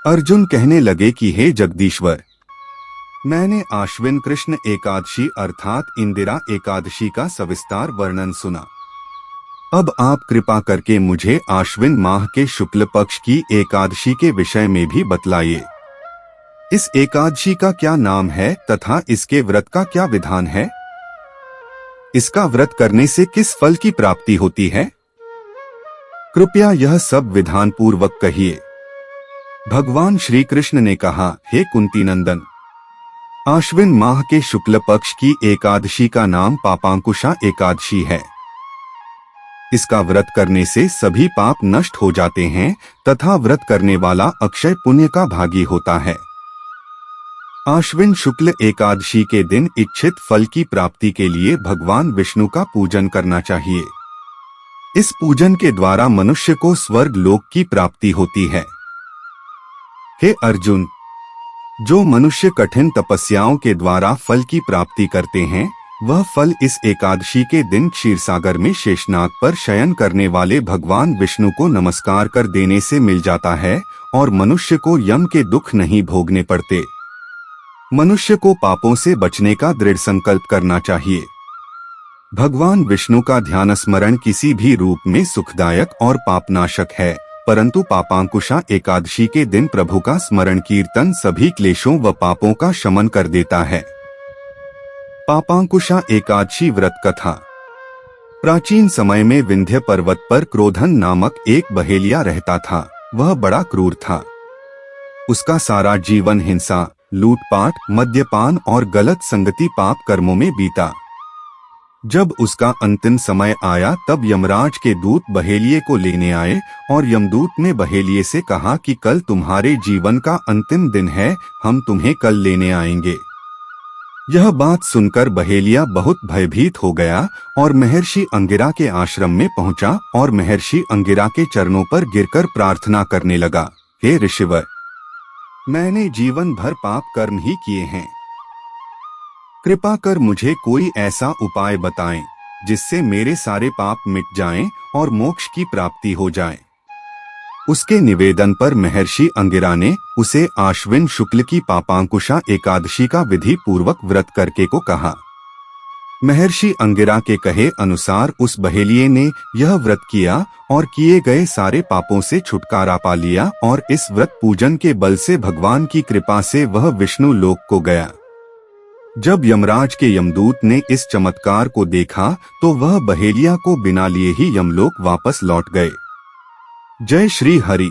अर्जुन कहने लगे कि हे जगदीश्वर, मैंने आश्विन कृष्ण एकादशी अर्थात इंदिरा एकादशी का सविस्तार वर्णन सुना। अब आप कृपा करके मुझे आश्विन माह के शुक्ल पक्ष की एकादशी के विषय में भी बतलाइए। इस एकादशी का क्या नाम है तथा इसके व्रत का क्या विधान है? इसका व्रत करने से किस फल की प्राप्ति होती है? कृपया यह सब विधान पूर्वक कहिए। भगवान श्री कृष्ण ने कहा, हे कुंती नंदन, आश्विन माह के शुक्ल पक्ष की एकादशी का नाम पापांकुशा एकादशी है। इसका व्रत करने से सभी पाप नष्ट हो जाते हैं तथा व्रत करने वाला अक्षय पुण्य का भागी होता है। आश्विन शुक्ल एकादशी के दिन इच्छित फल की प्राप्ति के लिए भगवान विष्णु का पूजन करना चाहिए। इस पूजन के द्वारा मनुष्य को स्वर्ग लोक की प्राप्ति होती है। हे अर्जुन, जो मनुष्य कठिन तपस्याओं के द्वारा फल की प्राप्ति करते हैं, वह फल इस एकादशी के दिन क्षीरसागर में शेषनाग पर शयन करने वाले भगवान विष्णु को नमस्कार कर देने से मिल जाता है और मनुष्य को यम के दुख नहीं भोगने पड़ते। मनुष्य को पापों से बचने का दृढ़ संकल्प करना चाहिए। भगवान विष्णु का ध्यान स्मरण किसी भी रूप में सुखदायक और पापनाशक है, परंतु पापांकुशा एकादशी के दिन प्रभु का स्मरण कीर्तन सभी क्लेशों व पापों का शमन कर देता है। पापांकुशा एकादशी व्रत कथा। प्राचीन समय में विंध्य पर्वत पर क्रोधन नामक एक बहेलिया रहता था। वह बड़ा क्रूर था। उसका सारा जीवन हिंसा, लूटपाट, मद्यपान और गलत संगति पाप कर्मों में बीता। जब उसका अंतिम समय आया तब यमराज के दूत बहेलिये को लेने आए और यमदूत ने बहेलिये से कहा कि कल तुम्हारे जीवन का अंतिम दिन है, हम तुम्हें कल लेने आएंगे। यह बात सुनकर बहेलिया बहुत भयभीत हो गया और महर्षि अंगिरा के आश्रम में पहुंचा और महर्षि अंगिरा के चरणों पर गिरकर प्रार्थना करने लगा, हे ऋषिवर, मैंने जीवन भर पाप कर्म ही किए हैं। कृपा कर मुझे कोई ऐसा उपाय बताएं जिससे मेरे सारे पाप मिट जाएं और मोक्ष की प्राप्ति हो जाए। उसके निवेदन पर महर्षि अंगिरा ने उसे आश्विन शुक्ल की पापांकुशा एकादशी का विधि पूर्वक व्रत करके को कहा। महर्षि अंगिरा के कहे अनुसार उस बहेलिये ने यह व्रत किया और किए गए सारे पापों से छुटकारा पा लिया और इस व्रत पूजन के बल से भगवान की कृपा से वह विष्णु लोक को गया। जब यमराज के यमदूत ने इस चमत्कार को देखा तो वह बहेलिया को बिना लिए ही यमलोक वापस लौट गए। जय श्री हरि।